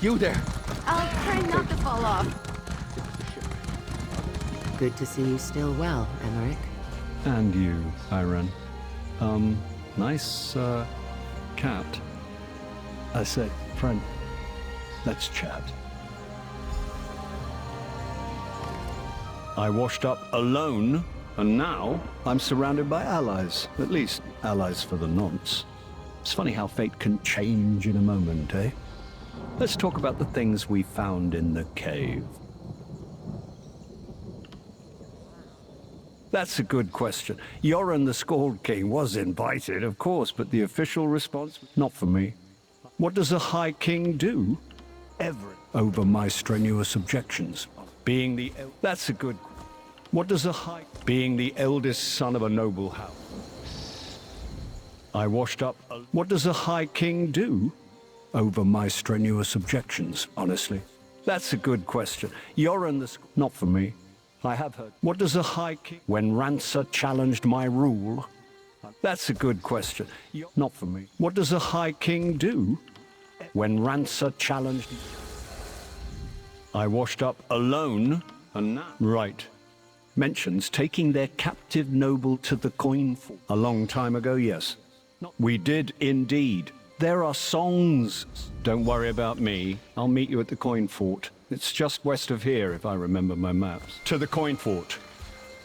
You there! I'll try not to fall off. Good to see you still well, Emmerich. And you, Irene. Nice, cat. I say, friend, let's chat. I washed up alone, and now I'm surrounded by allies. At least, allies for the nonce. It's funny how fate can change in a moment, eh? Let's talk about the things we found in the cave. That's a good question. Yoren the Scald King was invited, of course, but the official response? Not for me. What does a High King do? Over my strenuous objections. That's a good... What does a High... Being the eldest son of a noble house. I washed up... What does a High King do? Over my strenuous objections, honestly. That's a good question. Yoren the... Not for me. I have heard. What does a High King... When Rancer challenged my rule? That's a good question. Not for me. What does a High King do? When Rancer challenged... I washed up alone, and now... Right. Mentions taking their captive noble to the coin fort. A long time ago, yes. We did indeed. There are songs. Don't worry about me. I'll meet you at the coin fort. It's just west of here, if I remember my maps. To the coin fort.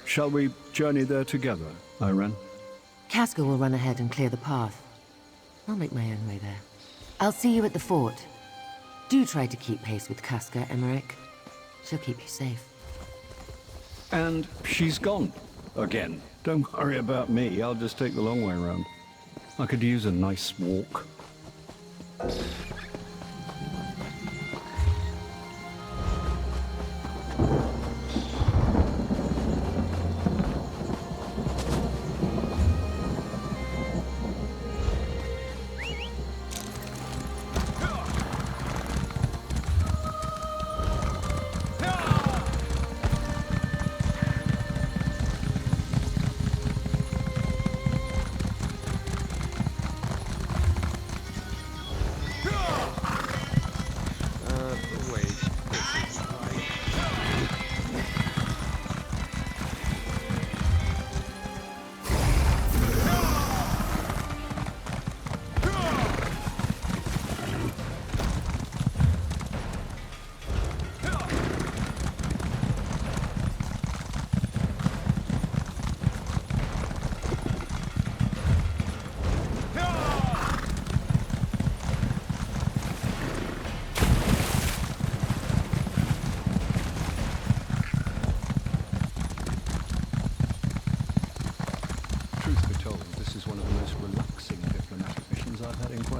Shall we journey there together, Irene? Casca will run ahead and clear the path. I'll make my own way there. I'll see you at the fort. Do try to keep pace with Casca, Emmerich. She'll keep you safe. And she's gone. Again. Don't worry about me. I'll just take the long way round. I could use a nice walk.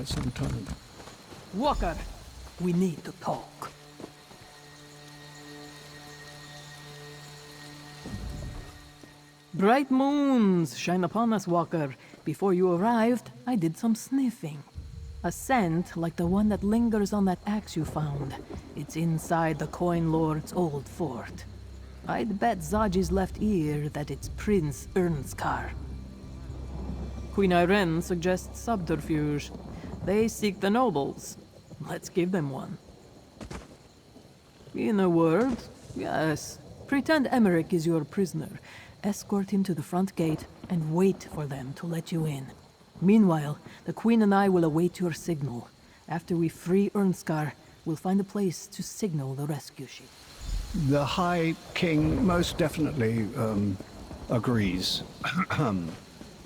Some time. Walker, we need to talk. Bright moons shine upon us, Walker. Before you arrived, I did some sniffing. A scent like the one that lingers on that axe you found. It's inside the Coin Lord's old fort. I'd bet Zaji's left ear that it's Prince Ernskar. Queen Irene suggests subterfuge. They seek the nobles. Let's give them one. In a word, yes. Pretend Emmerich is your prisoner. Escort him to the front gate and wait for them to let you in. Meanwhile, the Queen and I will await your signal. After we free Ernskar, we'll find a place to signal the rescue ship. The High King most definitely, agrees.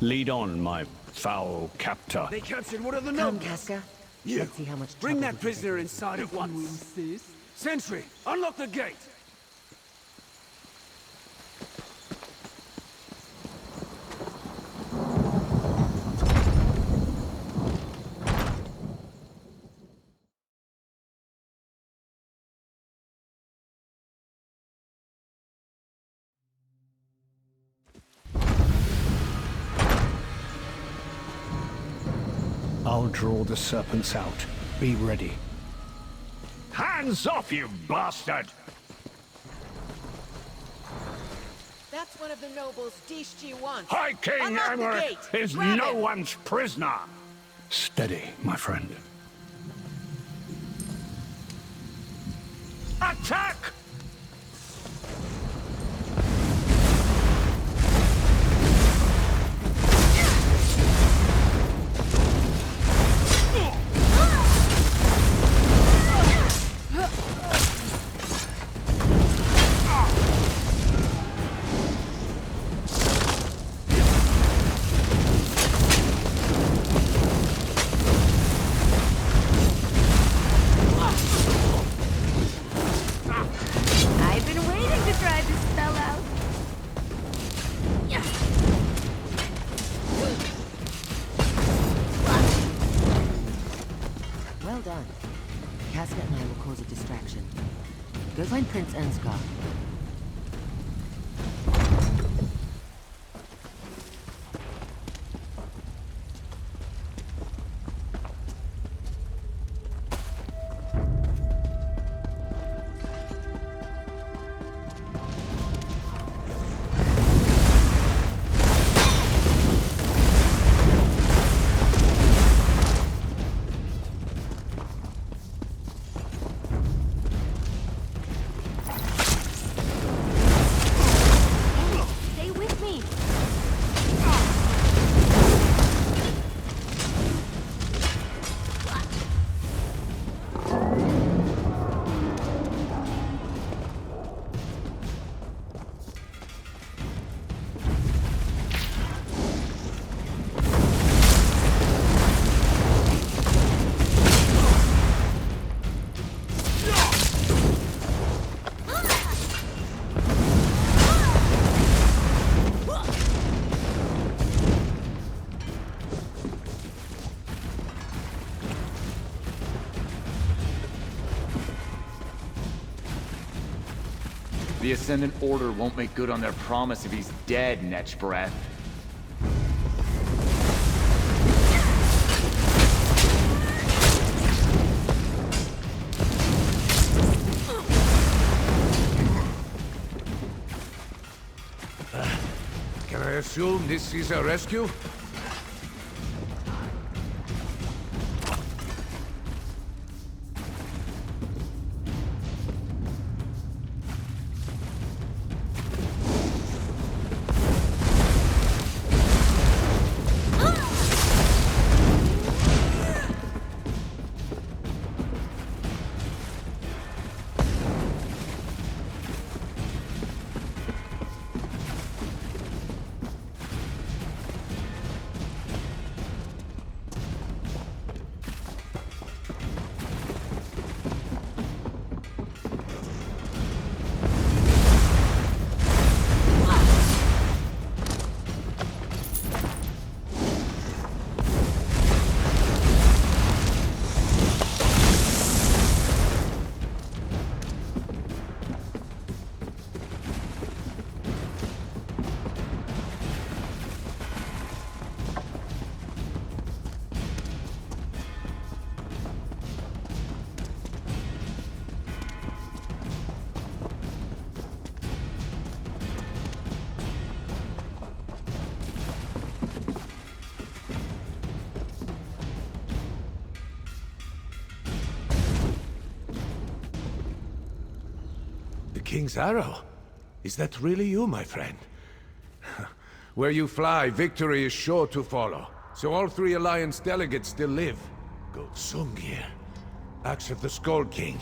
Lead on, my foul captor. They captured one of the Come, nobles. Casca. You, Let's see how much bring trouble that we can prisoner take. inside at once. Sentry, unlock the gate. I'll draw the serpents out. Be ready. Hands off, you bastard! That's one of the nobles Dishji wants. High King Unlock the Emmerich gate. is Grab no him. one's prisoner! Steady, my friend. Attack! I've been waiting to try this spell out. Well done. Casca and I will cause a distraction. Go find Prince Enscar. Stay with me. The Ascendant Order won't make good on their promise if he's dead, Netchbreath. Can I assume this is a rescue? The King's Arrow? Is that really you, my friend? Where you fly, victory is sure to follow. So all three Alliance delegates still live. Go Sungir, axe of the Skull King.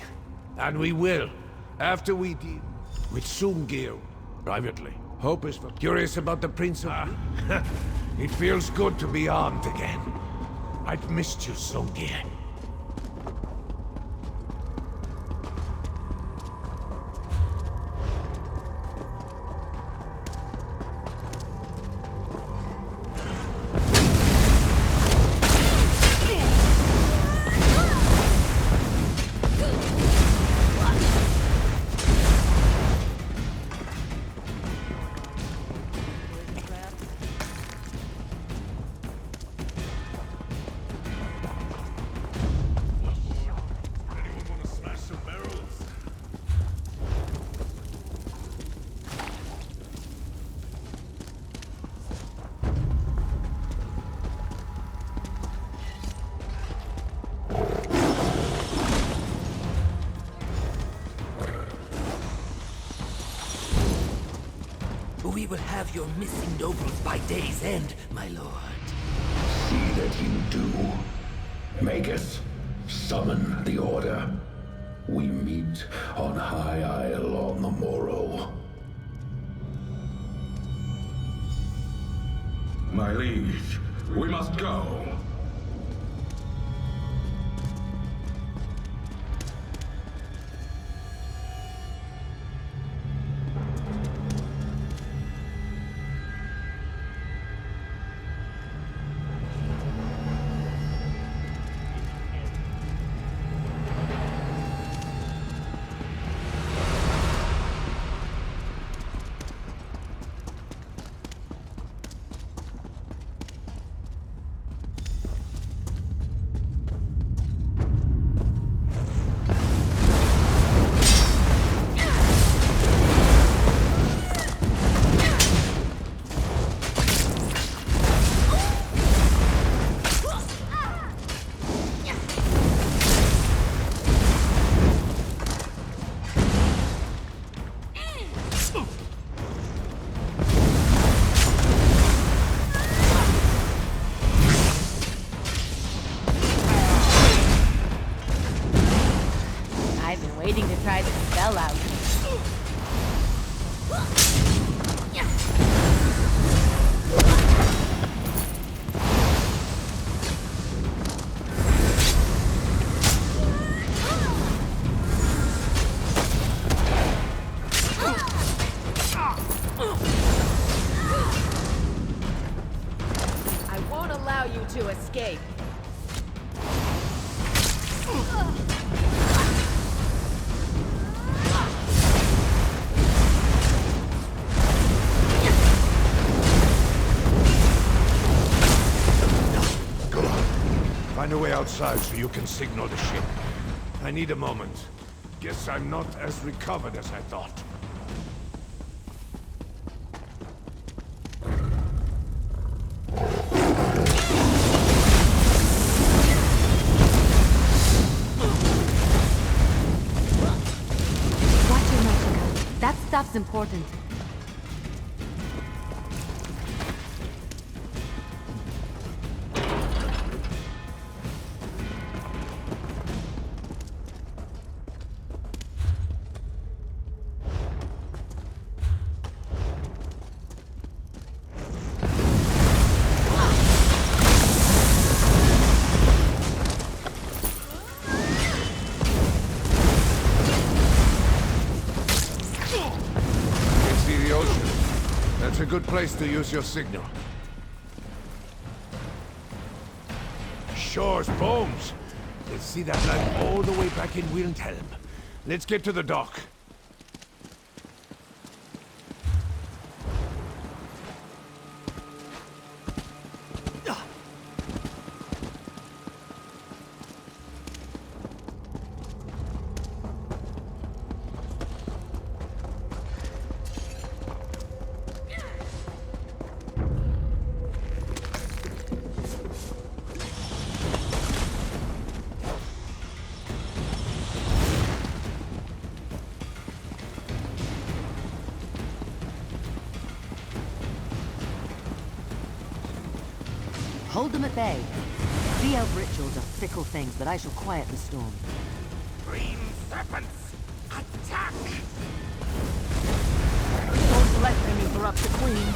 And we will, after we deal with Sungir privately. Hope is for curious about the Prince of... It feels good to be armed again. I've missed you, Sungir. We will have your missing nobles by day's end, my lord. See that you do. Magus, summon the Order. We meet on High Isle on the morrow. My liege, we must go. Waiting to try the spell out. I won't allow you to escape. Find a way outside so you can signal the ship. I need a moment. Guess I'm not as recovered as I thought. Watch your magic. That stuff's important. That's a good place to use your signal. Shore's bones. Let's see that line all the way back in Wildhelm. Let's get to the dock. Hold them at bay. The elf rituals are fickle things, but I shall quiet the storm. Green serpents, attack! Don't let them interrupt the queen.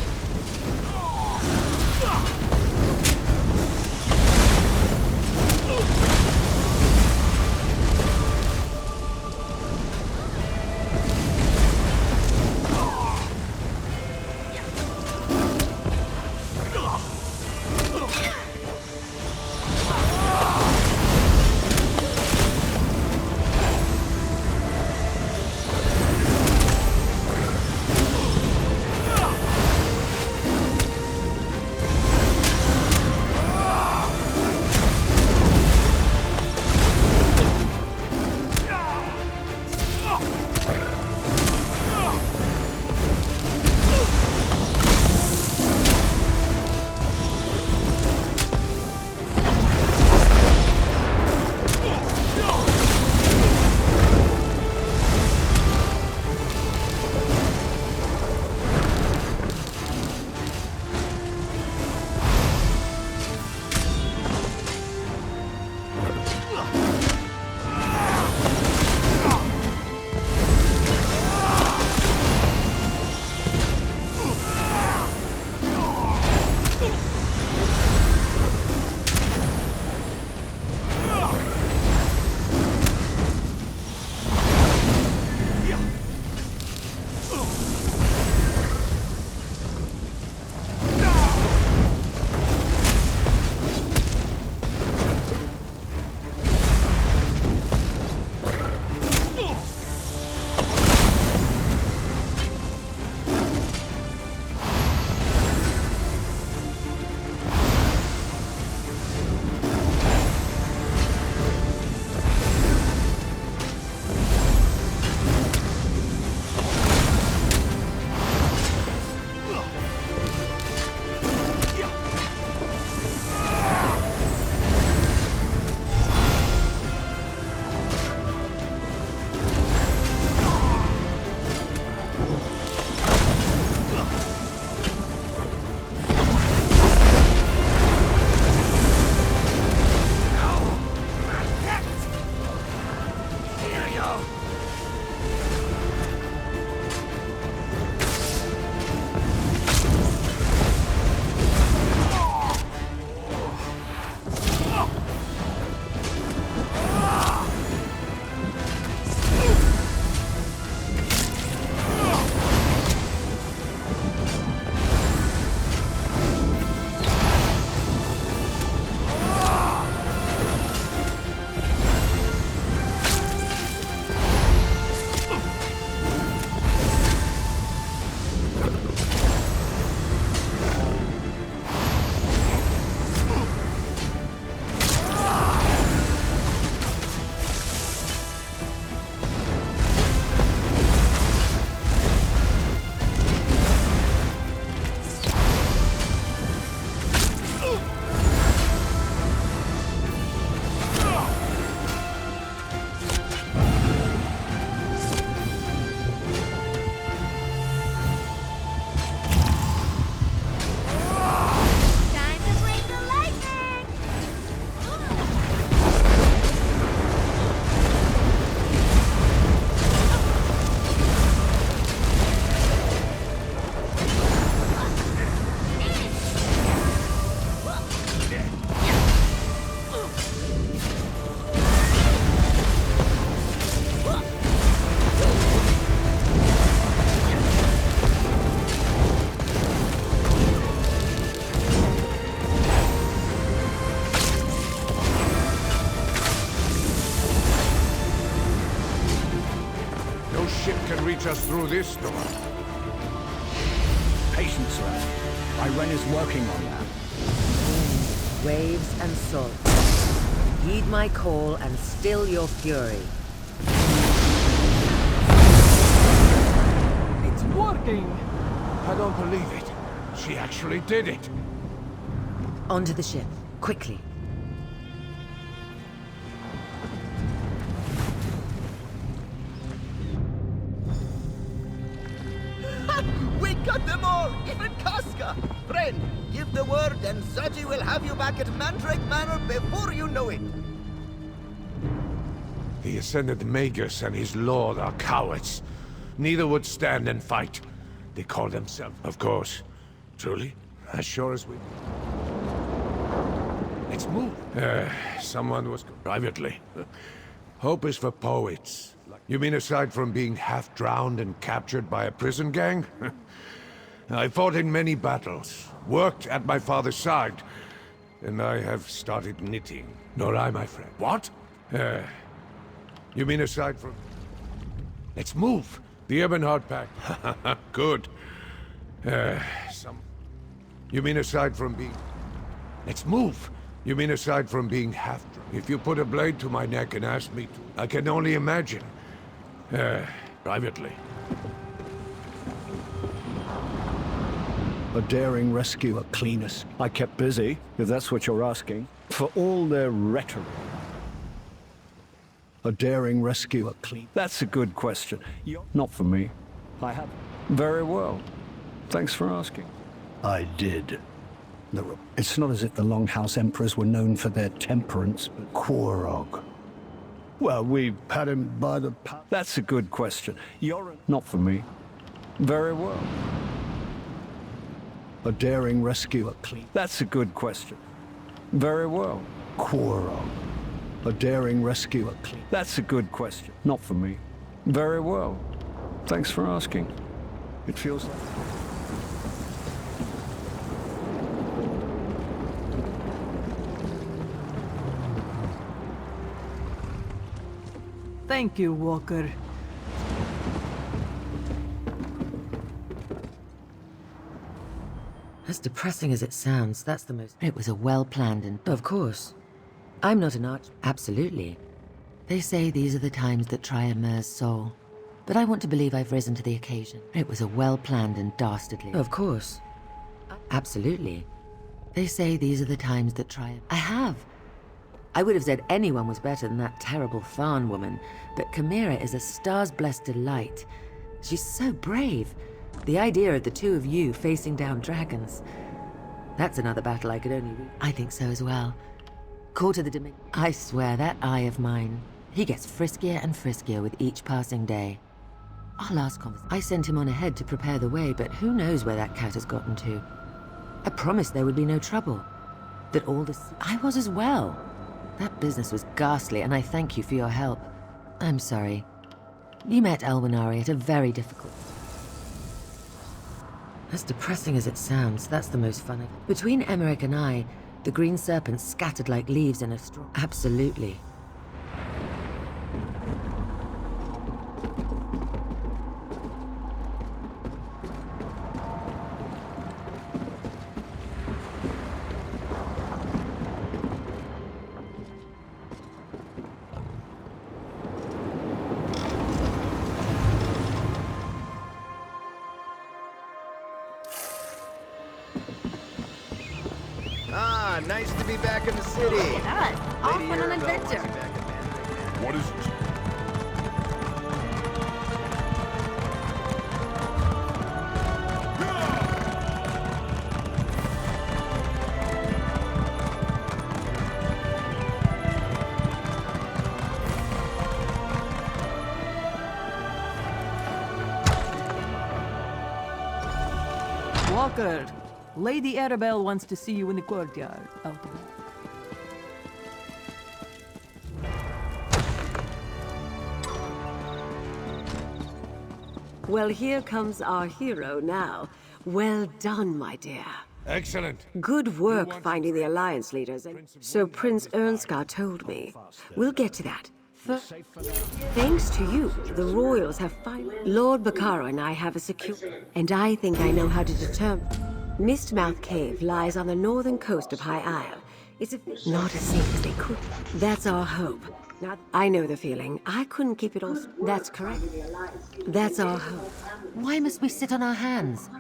can reach us through this storm. Patience, lad. Irene is working on that. Waves and salt. Heed my call and still your fury. It's working! I don't believe it. She actually did it. Onto the ship, quickly. We got them all, even Casca! Friend, give the word and Zaji will have you back at Mandrake Manor before you know it. The Ascended Magus and his lord are cowards. Neither would stand and fight. They call themselves, of course. Truly? As sure as we... Let's move. Someone was... Privately. Hope is for poets. You mean aside from being half-drowned and captured by a prison gang? I fought in many battles, worked at my father's side, and I have started knitting. Nor I, my friend. What? You mean aside from... Let's move. The Ebonheart Pact. Good. You mean aside from being... Let's move. You mean aside from being half-drunk? If you put a blade to my neck and ask me to, I can only imagine. Privately. A daring rescue, a cleanest. I kept busy, if that's what you're asking. For all their rhetoric. A daring rescue, a clean... That's a good question. Not for me. I have... Very well. Thanks for asking. I did. It's not as if the Longhouse Emperors were known for their temperance, but Quarog. Well, we had him by the... That's a good question. You're... Not for me. Very well. A daring rescue, a clean... That's a good question. Very well. Quarog. A daring rescue, a clean... That's a good question. Not for me. Very well. Thanks for asking. It feels like... Thank you, Walker. As depressing as it sounds, that's the most... It was a well-planned and... Of course. I'm not an arch... Absolutely. They say these are the times that try a mer's soul. But I want to believe I've risen to the occasion. It was a well-planned and dastardly... Of course. Absolutely. They say these are the times that try... I have. I would have said anyone was better than that terrible Tharn woman, but Chimera is a stars-blessed delight. She's so brave. The idea of the two of you facing down dragons. That's another battle I could only... I think so as well. Call to the Dominion. I swear, that eye of mine. He gets friskier and friskier with each passing day. Our last conversation... I sent him on ahead to prepare the way, but who knows where that cat has gotten to. I promised there would be no trouble. That all this... I was as well. That business was ghastly, and I thank you for your help. I'm sorry. You met Elwinari at a very difficult... As depressing as it sounds, that's the most fun. Between Emmerich and I, the green serpents scattered like leaves in a straw. Absolutely. Ah, nice to be back in the city. Look at that. Off Lady on an Arabelle wants adventure. you back at Mandrake. What is it? Walker, Lady Arabelle wants to see you in the courtyard. Out the way. Well, here comes our hero now. Well done, my dear. Excellent. Good work finding the Alliance leaders. So Prince Ernskar told me. We'll get to that. Thanks to you, the royals have finally... Lord Bakara and I have a secure... And I think I know how to determine... Mistmouth Cave lies on the northern coast of High Isle. It's not as safe as they could. That's our hope. Now, I know the feeling. I couldn't keep it all... That's correct. That's our hope. Why must we sit on our hands?